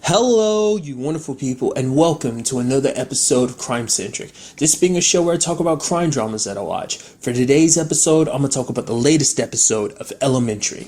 Hello, you wonderful people, and welcome to another episode of Crime Centric. This being a show where I talk about crime dramas that I watch. For today's episode, I'm going to talk about the latest episode of Elementary.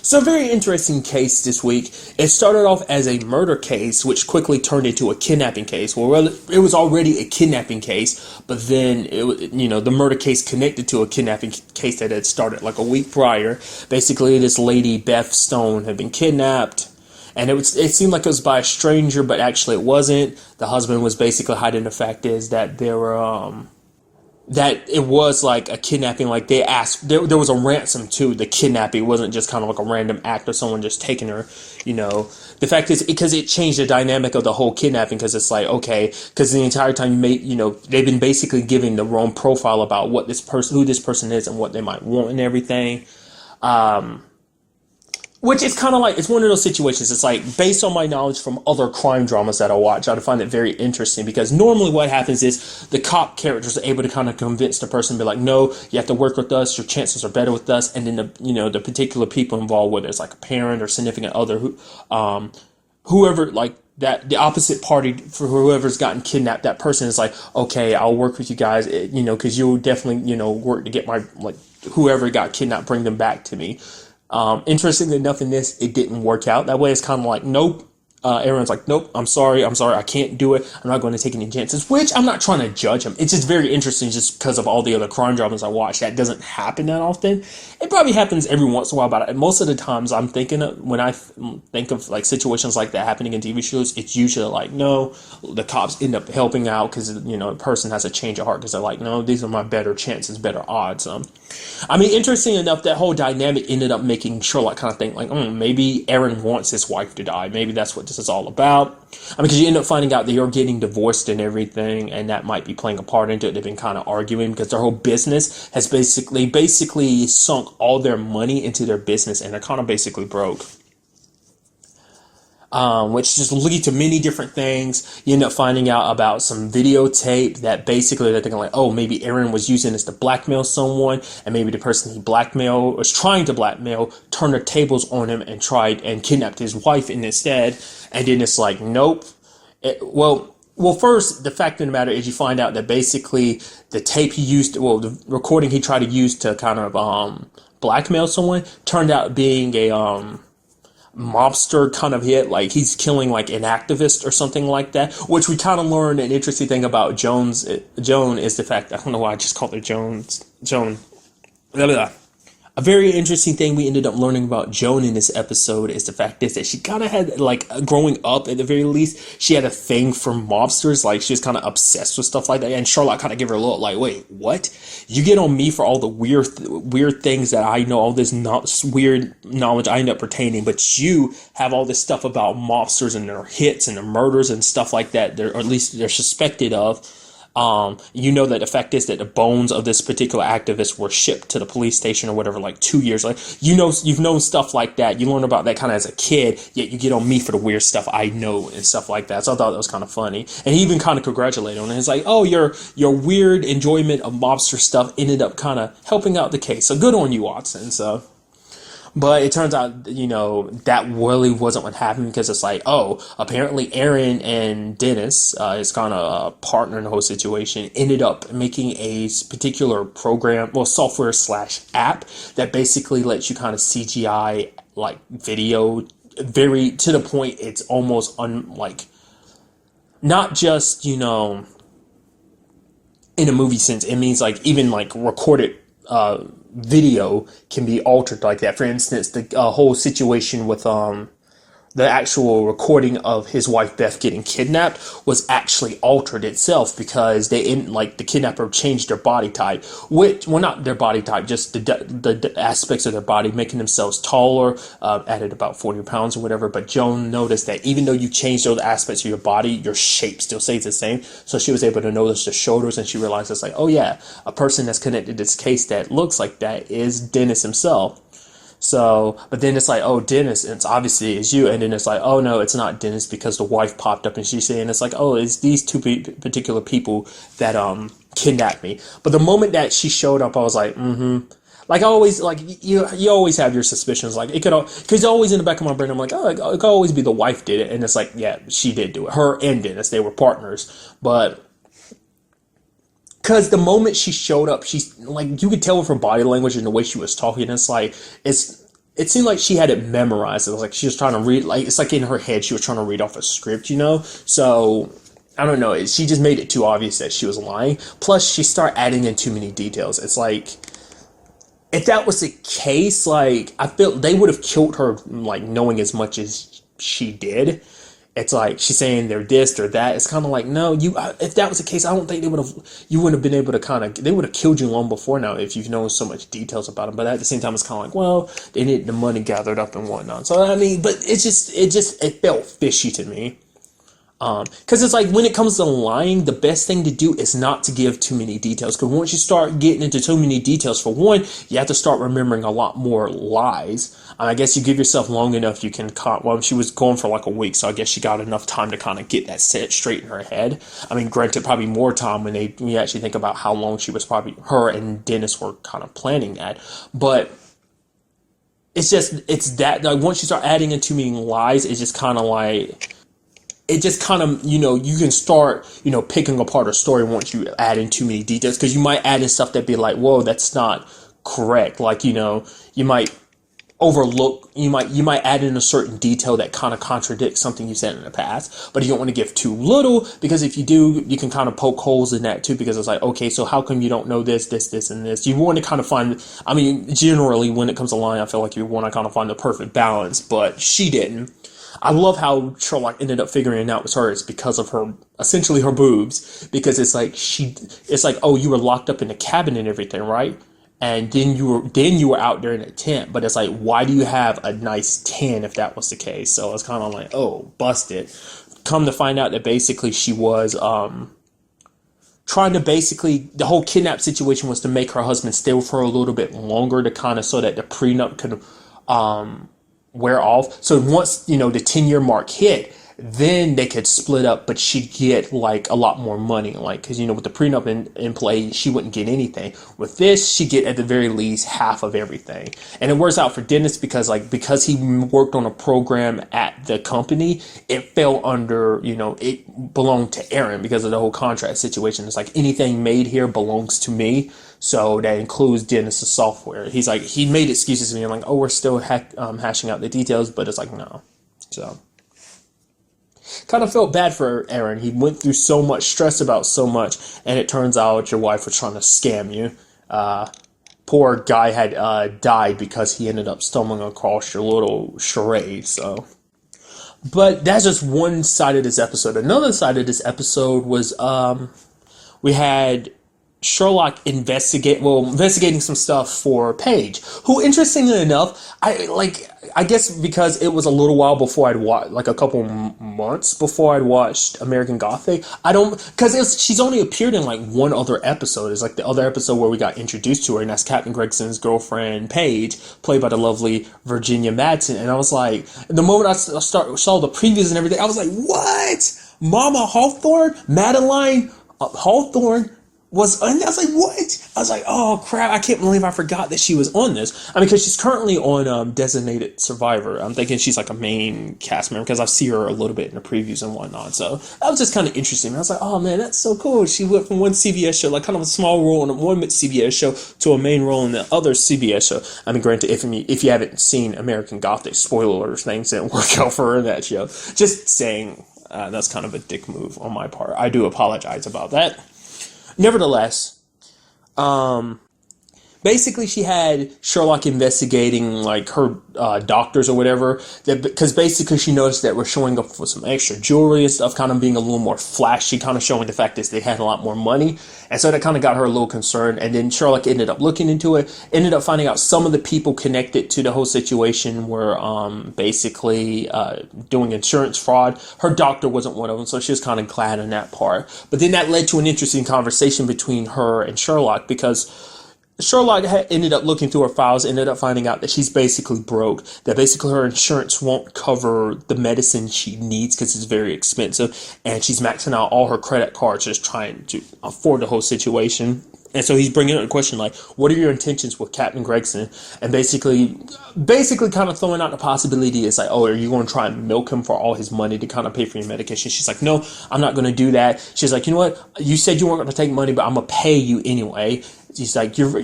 So, a very interesting case this week. It started off as a murder case, which quickly turned into a kidnapping case. Well, it was already a kidnapping case, but then, the murder case connected to a kidnapping case that had started like a week prior. Basically, this lady, Beth Stone, had been kidnapped. And it seemed like it was by a stranger, but actually it wasn't. The husband was basically hiding the fact is that that it was like a kidnapping. Like they asked, there was a ransom to the kidnapping. It wasn't just kind of like a random act of someone just taking her. The fact is because it changed the dynamic of the whole kidnapping. Because it's like, okay, because the entire time they've been basically giving the wrong profile about who this person is and what they might want and everything. Which is kind of like, it's one of those situations. It's like, based on my knowledge from other crime dramas that I watch, I find it very interesting because normally what happens is the cop characters are able to kind of convince the person, be like, no, you have to work with us. Your chances are better with us. And then the particular people involved, whether it's like a parent or significant other, whoever, like that, the opposite party for whoever's gotten kidnapped, that person is like, okay, I'll work with you guys, because you'll definitely, work to get my, like, whoever got kidnapped, bring them back to me. Interestingly enough, in this, it didn't work out that way. It's kind of like, nope. Everyone's like, nope, I'm sorry, I can't do it. I'm not going to take any chances, which I'm not trying to judge him. It's just very interesting just because of all the other crime dramas I watch. That doesn't happen that often. It probably happens every once in a while, but most of the times I'm thinking when I think of like situations like that happening in TV shows, it's usually like, no, the cops end up helping out because, a person has a change of heart because they're like, no, these are my better chances, better odds. Interesting enough, that whole dynamic ended up making Sherlock kind of think like, maybe Aaron wants his wife to die. Maybe that's what this is all about. Because you end up finding out that you're getting divorced and everything, and that might be playing a part into it. They've been kind of arguing because their whole business has basically sunk all their money into their business, and they're kind of basically broke. Which just lead to many different things. You end up finding out about some videotape that basically they're thinking like, oh, maybe Aaron was using this to blackmail someone, and maybe the person he was trying to blackmail turned the tables on him and tried and kidnapped his wife instead. And then it's like, nope. Well, first, the fact of the matter is you find out that basically the tape he used, the recording he tried to use to kind of blackmail someone turned out being a mobster kind of hit, like he's killing like an activist or something like that, which we kind of learned. An interesting thing about Joan is the fact, I don't know why I just called her Joan. Blah, blah. A very interesting thing we ended up learning about Joan in this episode is the fact is that she kind of had, like, growing up at the very least, she had a thing for mobsters. Like, she was kind of obsessed with stuff like that. And Sherlock kind of gave her a look like, wait, what? You get on me for all the weird things that I know, all this weird knowledge I end up pertaining, but you have all this stuff about mobsters and their hits and their murders and stuff like that, or at least they're suspected of. That the fact is that the bones of this particular activist were shipped to the police station or whatever, like 2 years later. You've known stuff like that. You learn about that kind of as a kid, yet you get on me for the weird stuff I know and stuff like that. So I thought that was kind of funny. And he even kind of congratulated on it. It's like, oh, your weird enjoyment of mobster stuff ended up kind of helping out the case. So good on you, Watson. So. But it turns out, that really wasn't what happened, because it's like, oh, apparently Aaron and Dennis, his kind of partner in the whole situation, ended up making a particular program, software / app that basically lets you kind of CGI like video very to the point it's almost not just, in a movie sense. It means like even like recorded video can be altered like that. For instance, the whole situation with the actual recording of his wife Beth getting kidnapped was actually altered itself, because the kidnapper changed their body type, not their body type, just the aspects of their body, making themselves taller, added about 40 pounds or whatever. But Joan noticed that even though you change those aspects of your body, your shape still stays the same. So she was able to notice the shoulders, and she realized it's like, oh yeah, a person that's connected to this case that looks like that is Dennis himself. So, but then it's like, oh, Dennis, it's obviously it's you. And then it's like, oh, no, it's not Dennis, because the wife popped up and she's saying, it's like, oh, it's these two particular people that kidnapped me. But the moment that she showed up, I was like, Like I always like you always have your suspicions. Like it could because always in the back of my brain I'm like, oh, it could always be the wife did it, and it's like, yeah, she did do it. Her and Dennis, they were partners, but because the moment she showed up, she's like, you could tell with her body language and the way she was talking. It's like it seemed like she had it memorized. It was like she was trying to read, like it's like in her head she was trying to read off a script, you know. So I don't know. She just made it too obvious that she was lying. Plus, she started adding in too many details. It's like, if that was the case, like, I feel they would have killed her, like, knowing as much as she did. It's like, she's saying they're this, they're that. It's kind of like, no, if that was the case, I don't think you wouldn't have been able to they would have killed you long before now if you've known so much details about them. But at the same time, it's kind of like, well, they need the money gathered up and whatnot. So, I mean, but it felt fishy to me. Because it's like when it comes to lying, the best thing to do is not to give too many details. Because once you start getting into too many details, for one, you have to start remembering a lot more lies. And I guess you give yourself long enough, you can. Well, she was going for like a week, so I guess she got enough time to kind of get that set straight in her head. I mean, granted, probably more time when you actually think about how long her and Dennis were kind of planning that, but. It's that like once you start adding in too many lies, it's just kind of like. It just kind of, you can start, picking apart a story once you add in too many details, because you might add in stuff that be like, whoa, that's not correct. Like, you might you might add in a certain detail that kind of contradicts something you said in the past, but you don't want to give too little, because if you do, you can kind of poke holes in that too, because it's like, okay, so how come you don't know this, and this? You want to kind of find, I mean, generally when it comes to lying, I feel like you want to kind of find the perfect balance, but she didn't. I love how Sherlock ended up figuring out it was her. It's because of essentially her boobs. Because it's like, oh, you were locked up in the cabin and everything, right? And then you were out there in a tent. But it's like, why do you have a nice tan if that was the case? So it's kind of like, oh, busted. Come to find out that basically she was trying to the whole kidnap situation was to make her husband stay with her a little bit longer, to kind of so that the prenup could wear off. So once, the 10-year mark hit, then they could split up, but she'd get like a lot more money. Like, cause with the prenup in play, she wouldn't get anything. With this, she'd get at the very least half of everything. And it works out for Dennis because he worked on a program at the company, it fell under, it belonged to Aaron because of the whole contract situation. It's like anything made here belongs to me. So that includes Dennis's software. He's like, he made excuses to me. I'm like, oh, we're still hashing out the details, but it's like, no. So kind of felt bad for Aaron. He went through so much, stress about so much, and it turns out your wife was trying to scam you. Poor guy had died because he ended up stumbling across your little charade. So, but that's just one side of this episode. Another side of this episode was we had Sherlock investigating some stuff for Paige, who, interestingly enough, I guess because it was a little while before I'd watched, like a couple months before I'd watched American Gothic. Because she's only appeared in like one other episode. It's like the other episode where we got introduced to her, and that's Captain Gregson's girlfriend, Paige, played by the lovely Virginia Madsen. And I was like, the moment I saw the previews and everything, I was like, what? Mama Hawthorne? Madeline Hawthorne? I was like, what? I was like, oh crap, I can't believe I forgot that she was on this. I mean, because she's currently on Designated Survivor. I'm thinking she's like a main cast member, because I see her a little bit in the previews and whatnot. So that was just kind of interesting. I was like, oh man, that's so cool. She went from one CBS show, like kind of a small role in one CBS show, to a main role in the other CBS show. I mean, granted, if you haven't seen American Gothic, spoilers, things didn't work out for her in that show. Just saying, that's kind of a dick move on my part. I do apologize about that. Nevertheless, basically she had Sherlock investigating like her doctors or whatever, because basically she noticed that we're showing up for some extra jewelry and stuff, kind of being a little more flashy, kind of showing the fact that they had a lot more money. And so that kind of got her a little concerned. And then Sherlock ended up looking into it, ended up finding out some of the people connected to the whole situation were basically doing insurance fraud. Her doctor wasn't one of them, so she was kind of glad in that part. But then that led to an interesting conversation between her and Sherlock, because Sherlock ended up looking through her files, ended up finding out that she's basically broke, that basically her insurance won't cover the medicine she needs because it's very expensive, and she's maxing out all her credit cards just trying to afford the whole situation. And so he's bringing up the question, like, what are your intentions with Captain Gregson? And basically kind of throwing out the possibility. It's like, oh, are you going to try and milk him for all his money to kind of pay for your medication? She's like, no, I'm not going to do that. She's like, you know what? You said you weren't going to take money, but I'm going to pay you anyway. She's like, you're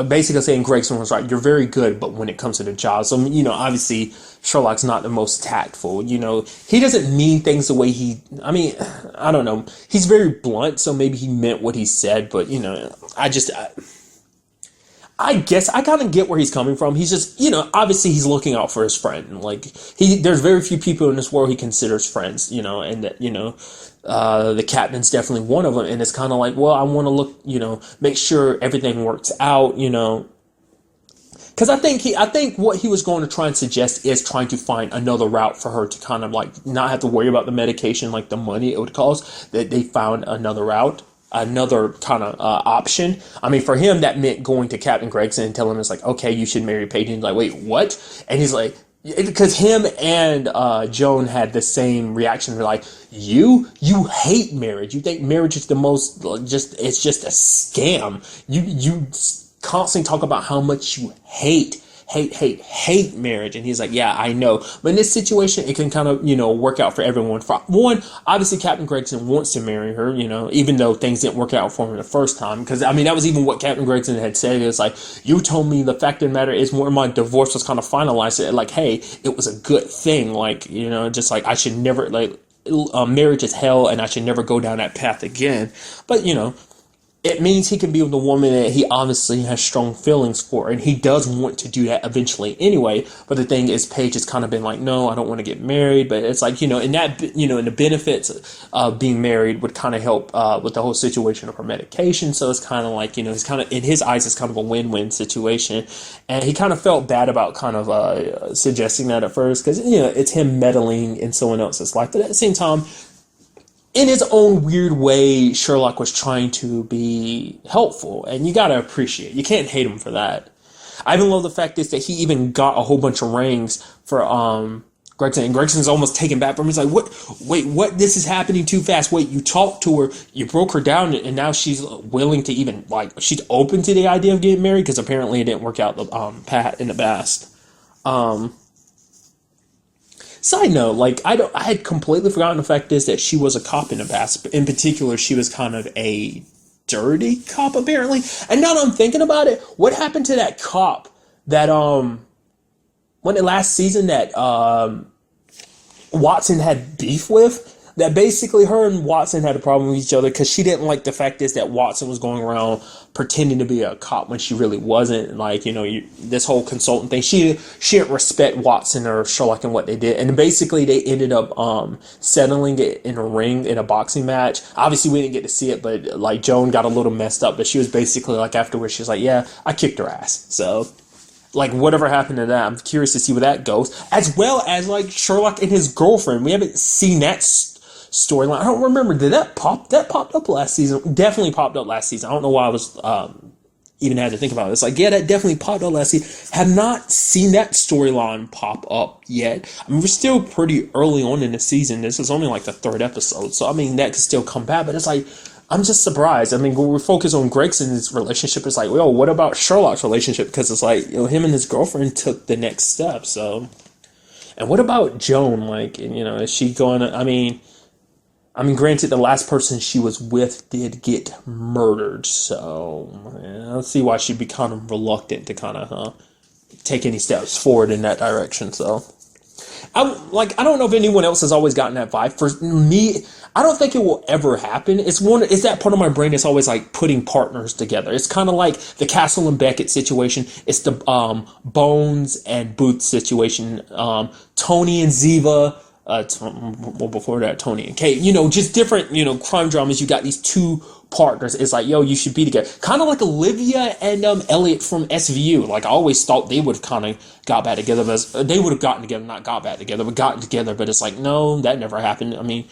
basically saying Gregson was right. You're very good, but when it comes to the job, so, you know, obviously Sherlock's not the most tactful. You know, he doesn't mean things the way I don't know. He's very blunt, so maybe he meant what he said, but, you know, I guess I kind of get where he's coming from. He's just, you know, obviously he's looking out for his friend. Like, there's very few people in this world he considers friends, you know, and that, you know, the captain's definitely one of them. And it's kind of like, well, I want to look, you know, make sure everything works out, you know. Because I think what he was going to try and suggest is trying to find another route for her to kind of like not have to worry about the medication, like the money it would cost, that they found another route, another kind of option. I mean, for him, that meant going to Captain Gregson and telling him, it's like, okay, you should marry Paige. And he's like, wait, what? And he's like, because him and Joan had the same reaction. They're like, you hate marriage. You think marriage is the most, it's just a scam. You constantly talk about how much you hate marriage. And he's like, yeah, I know. But in this situation, it can kind of, you know, work out for everyone. For one, obviously Captain Gregson wants to marry her, you know, even though things didn't work out for him the first time. Because, I mean, that was even what Captain Gregson had said. It's like, you told me the fact of the matter is when my divorce was kind of finalized, like, hey, it was a good thing. Like, you know, just like I should never, like, marriage is hell and I should never go down that path again. But, you know, it means he can be with a woman that he obviously has strong feelings for, and he does want to do that eventually anyway. But the thing is, Paige has kind of been like, no, I don't want to get married. But it's like, you know, and that, you know, and the benefits of being married would kind of help with the whole situation of her medication. So it's kind of like, you know, it's kind of, in his eyes, it's kind of a win-win situation. And he kind of felt bad about kind of suggesting that at first, because, you know, it's him meddling in someone else's life. But at the same time, in his own weird way, Sherlock was trying to be helpful, and you gotta appreciate. You can't hate him for that. I even love the fact is that he even got a whole bunch of rings for Gregson, and Gregson's almost taken back from him. He's like, "What? Wait, what? This is happening too fast. Wait, you talked to her, you broke her down, and now she's willing to even like she's open to the idea of getting married because apparently it didn't work out in the past." Side note, like I had completely forgotten the fact is that she was a cop in the past. In particular, she was kind of a dirty cop apparently. And now that I'm thinking about it, what happened to that cop that when the last season that Watson had beef with? That basically her and Watson had a problem with each other because she didn't like the fact is that Watson was going around pretending to be a cop when she really wasn't. Like, you know, this whole consultant thing. She didn't respect Watson or Sherlock and what they did. And basically they ended up settling it in a ring in a boxing match. Obviously we didn't get to see it, but like Joan got a little messed up. But she was basically like afterwards, she was like, yeah, I kicked her ass. So like whatever happened to that, I'm curious to see where that goes. As well as like Sherlock and his girlfriend. We haven't seen that storyline. I don't remember. Did that pop? That popped up last season. Definitely popped up last season. I don't know why I was even had to think about it. It's like, yeah, that definitely popped up last season. Have not seen that storyline pop up yet. I mean, we're still pretty early on in the season. This is only like the third episode, so I mean that could still come back. But it's like I'm just surprised. I mean, when we focus on Gregson's relationship, it's like, well, what about Sherlock's relationship? Because it's like, you know, him and his girlfriend took the next step. So, and what about Joan? Like, you know, is she going to? I mean, granted, the last person she was with did get murdered, so yeah, let's see why she'd be kind of reluctant to kind of take any steps forward in that direction. So, I don't know if anyone else has always gotten that vibe. For me, I don't think it will ever happen. It's that part of my brain that's always like putting partners together. It's kind of like the Castle and Beckett situation. It's the Bones and Booth situation. Tony and Ziva. Well, before that, Tony and Kate, you know, just different, you know, crime dramas. You got these two partners. It's like, yo, you should be together. Kind of like Olivia and Elliot from SVU. Like, I always thought they would have kind of got back together. But they would have gotten together, not got back together, but gotten together. But it's like, no, that never happened. I mean,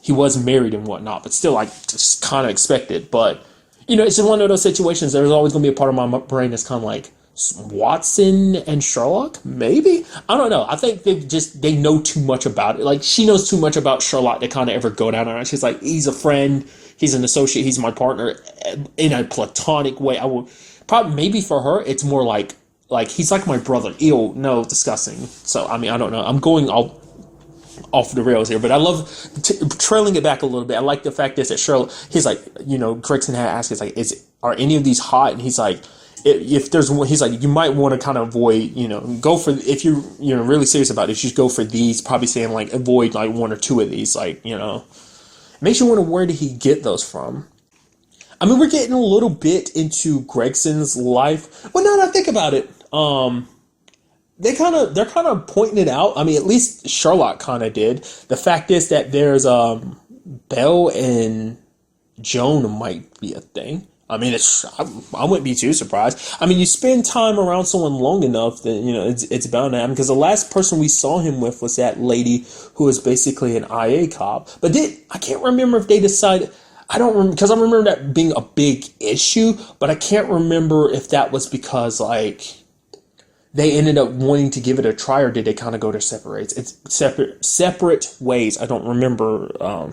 he was married and whatnot, but still, like, just kind of expected. But, you know, it's just one of those situations. There's always going to be a part of my brain that's kind of like, Watson and Sherlock, maybe. I don't know. I think they know too much about it. Like, she knows too much about Sherlock to kind of ever go down there. She's like, he's a friend, he's an associate, he's my partner in a platonic way. I would probably, maybe for her, it's more like he's like my brother. Ew, no, disgusting. So I mean, I don't know. I'm going off the rails here, but I love trailing it back a little bit. I like the fact that Sherlock, he's like, Gregson had asked, he's like, are any of these hot? And he's like, if there's one, he's like, you might want to kind of avoid, go for, if you're, really serious about it, just go for these, probably saying like, avoid like one or two of these, like, makes you wonder, where did he get those from? I mean, we're getting a little bit into Gregson's life. Well, now that I think about it, they're kind of pointing it out. I mean, at least Sherlock kind of did. The fact is that there's Belle and Joan might be a thing. I mean, I wouldn't be too surprised. I mean, you spend time around someone long enough that it's bound to happen. Because the last person we saw him with was that lady who was basically an IA cop. But I can't remember if they decided. I don't remember, because I remember that being a big issue. But I can't remember if that was because like they ended up wanting to give it a try, or did they kind of go their separate ways. I don't remember.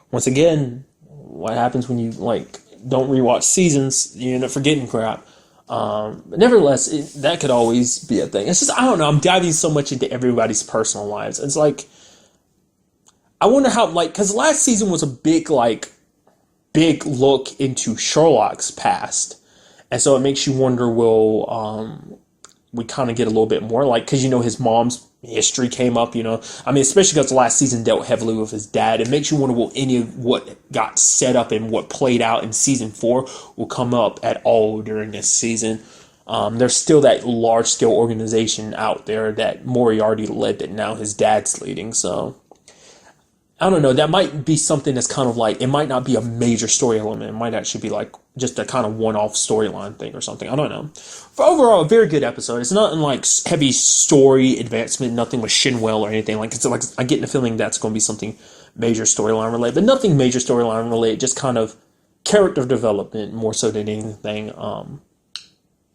Once again, what happens when you like don't rewatch seasons? You end up forgetting crap. But nevertheless, that could always be a thing. It's just, I don't know. I'm diving so much into everybody's personal lives. It's like, I wonder how, like, because last season was a big look into Sherlock's past, and so it makes you wonder, will we kind of get a little bit more, like, because his mom's history came up, I mean, especially because the last season dealt heavily with his dad. It makes you wonder, will any of what got set up and what played out in season 4 will come up at all during this season. There's still that large scale organization out there that Moriarty led that now his dad's leading, so I don't know. That might be something that's kind of like, it might not be a major story element. It might actually be like just a kind of one-off storyline thing or something. I don't know. But overall, a very good episode. It's nothing like heavy story advancement, nothing with Shinwell or anything. Like, it's like, I'm getting the feeling that's going to be something major storyline related, but nothing major storyline related, just kind of character development more so than anything.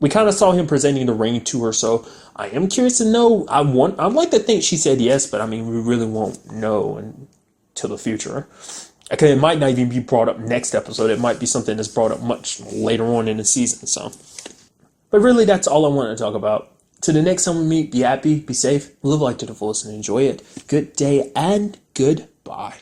We kind of saw him presenting the ring to her, so I am curious to know. I'd like to think she said yes, but I mean, we really won't know until the future. Okay, it might not even be brought up next episode. It might be something that's brought up much later on in the season. So, but really, that's all I wanted to talk about. To the next time we meet, be happy, be safe, live life to the fullest, and enjoy it. Good day and goodbye.